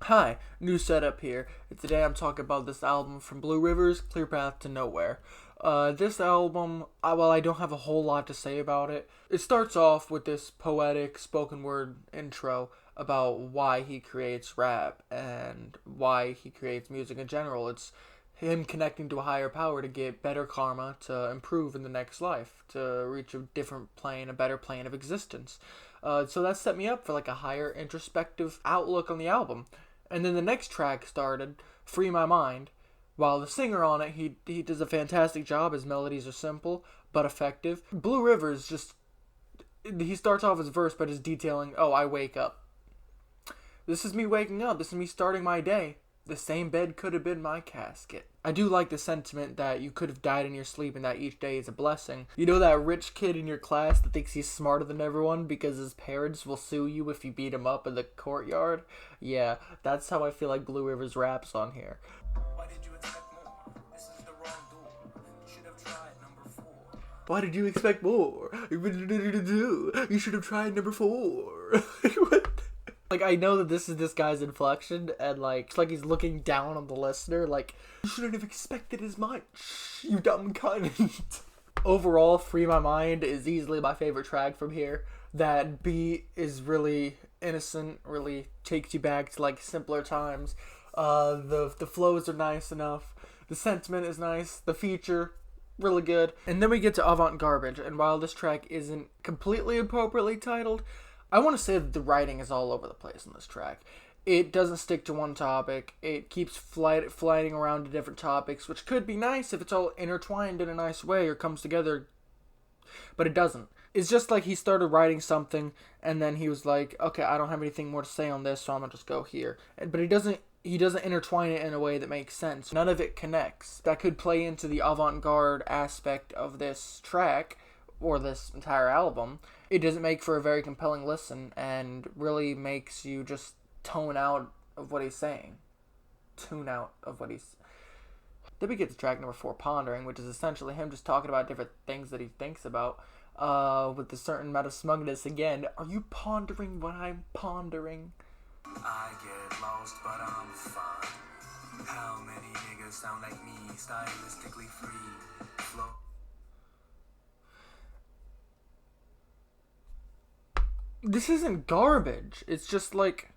Hi, new setup here. Today I'm talking about this album from Blue Rivers, Clear Path to Nowhere. This album, well, I don't have a whole lot to say about it. It starts off with this poetic spoken word intro about why he creates rap and why he creates music in general. It's him connecting to a higher power to get better karma, to improve in the next life, to reach a different plane, a better plane of existence. So that set me up for like a higher introspective outlook on the album. And then the next track started, Free My Mind. While the singer on it, he does a fantastic job. His melodies are simple but effective. Blue Rivers he starts off his verse by just detailing, oh, I wake up. This is me waking up. This is me starting my day. The same bed could have been my casket. I do like the sentiment that you could have died in your sleep and that each day is a blessing. You know that rich kid in your class that thinks he's smarter than everyone because his parents will sue you if you beat him up in the courtyard? Yeah, that's how I feel like Blue Rivers raps on here. Why did you expect more? This is the wrong door. You should have tried number 4. Why did you expect more? You should have tried number 4. What? Like, I know that this is this guy's inflection, and, like, it's like he's looking down on the listener, like, you shouldn't have expected as much, you dumb cunt. Overall, Free My Mind is easily my favorite track from here. That beat is really innocent, really takes you back to, like, simpler times. The flows are nice enough, the sentiment is nice, the feature, really good. And then we get to Avant Garbage, and while this track isn't completely appropriately titled, I want to say that the writing is all over the place on this track. It doesn't stick to one topic. It keeps flying around to different topics, which could be nice if it's all intertwined in a nice way or comes together, but it doesn't. It's just like he started writing something, and then he was like, okay, I don't have anything more to say on this, so I'm going to just go here. But he doesn't intertwine it in a way that makes sense. None of it connects. That could play into the avant-garde aspect of this track, or this entire album. It doesn't make for a very compelling listen and really makes you just tone out of what he's saying. Tune out of what he's... Then we get to track number 4, Pondering, which is essentially him just talking about different things that he thinks about with a certain amount of smugness. Again, are you pondering what I'm pondering? I get lost, but I'm fine. How many niggas sound like me, stylistically free, flow... This isn't garbage. It's just like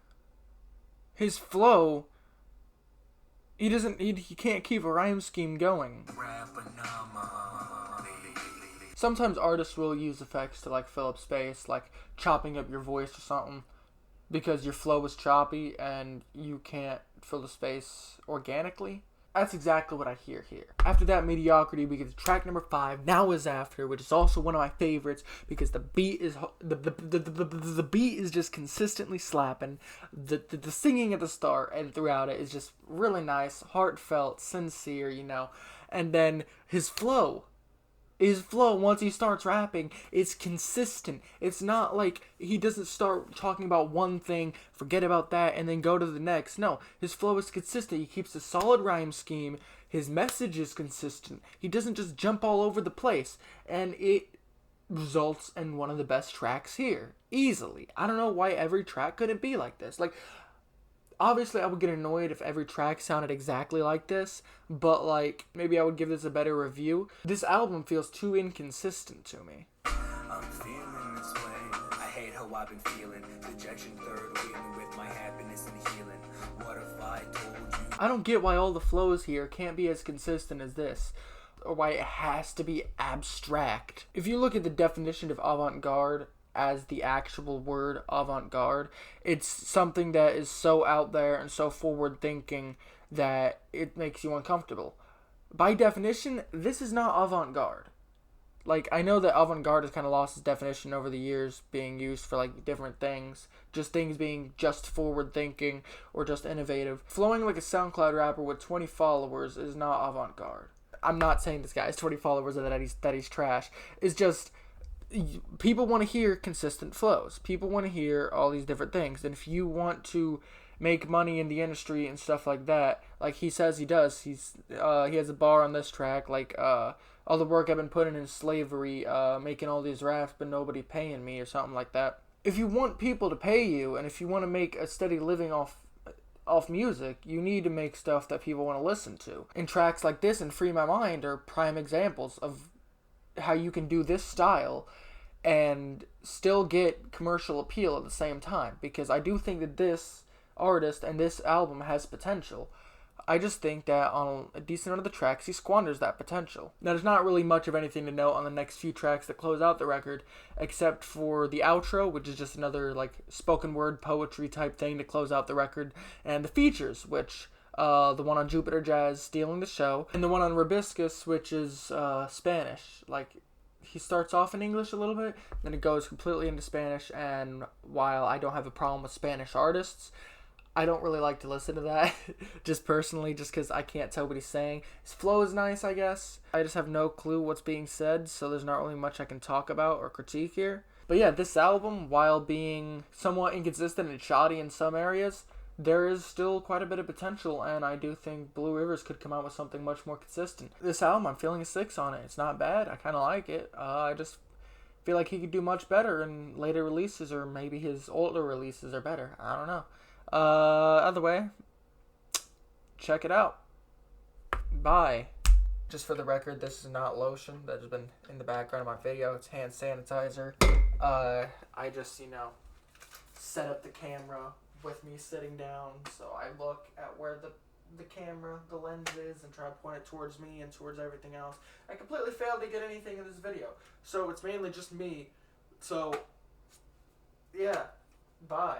his flow. He can't keep a rhyme scheme going. Sometimes artists will use effects to like fill up space, like chopping up your voice or something, because your flow is choppy and you can't fill the space organically. That's exactly what I hear here. After that mediocrity, we get to track number 5, Now Is After, which is also one of my favorites because the beat is the beat is just consistently slapping. The singing at the start and throughout it is just really nice, heartfelt, sincere, you know. And then his flow, once he starts rapping, is consistent. It's not like he doesn't start talking about one thing, forget about that, and then go to the next. No, his flow is consistent. He keeps a solid rhyme scheme. His message is consistent. He doesn't just jump all over the place. And it results in one of the best tracks here. Easily. I don't know why every track couldn't be like this. Like, obviously, I would get annoyed if every track sounded exactly like this, but, like, maybe I would give this a better review. This album feels too inconsistent to me. I'm feeling this way. I hate how I've been feeling. Dejection third wheeling with my happiness and healing. What if I told you? I don't get why all the flows here can't be as consistent as this, or why it has to be abstract. If you look at the definition of avant-garde, as the actual word avant-garde, it's something that is so out there and so forward thinking that it makes you uncomfortable. By definition, this is not avant-garde. Like, I know that avant-garde has kind of lost its definition over the years, being used for like different things, just things being just forward thinking or just innovative. Flowing like a SoundCloud rapper with 20 followers is not avant-garde. I'm not saying this guy has 20 followers and that he's trash. It's just, people want to hear consistent flows. People want to hear all these different things. And if you want to make money in the industry and stuff like that, like he says he does, he has a bar on this track, like, all the work I've been putting in slavery, making all these raps, but nobody paying me, or something like that. If you want people to pay you, and if you want to make a steady living off off music. You need to make stuff that people want to listen to. And tracks like this and Free My Mind are prime examples of how you can do this style and still get commercial appeal at the same time, because I do think that this artist and this album has potential. I just think that on a decent amount of the tracks, he squanders that potential. Now, there's not really much of anything to note on the next few tracks that close out the record, except for the outro, which is just another like spoken word poetry type thing to close out the record, and the features, which the one on Jupiter Jazz, Stealing the Show, and the one on Rubiscus, which is Spanish. Like, he starts off in English a little bit, then it goes completely into Spanish, and while I don't have a problem with Spanish artists, I don't really like to listen to that, just personally, just because I can't tell what he's saying. His flow is nice, I guess. I just have no clue what's being said, so there's not really much I can talk about or critique here. But yeah, this album, while being somewhat inconsistent and shoddy in some areas, there is still quite a bit of potential, and I do think Blue Rivers could come out with something much more consistent. This album, I'm feeling a 6 on it. It's not bad. I kind of like it. I just feel like he could do much better in later releases, or maybe his older releases are better. I don't know. Other way, check it out. Bye. Just for the record, this is not lotion. That has been in the background of my video. It's hand sanitizer. I just, set up the camera with me sitting down, so I look at where the camera, the lens is, and try to point it towards me and towards everything else. I completely failed to get anything in this video, so it's mainly just me. So, yeah, bye.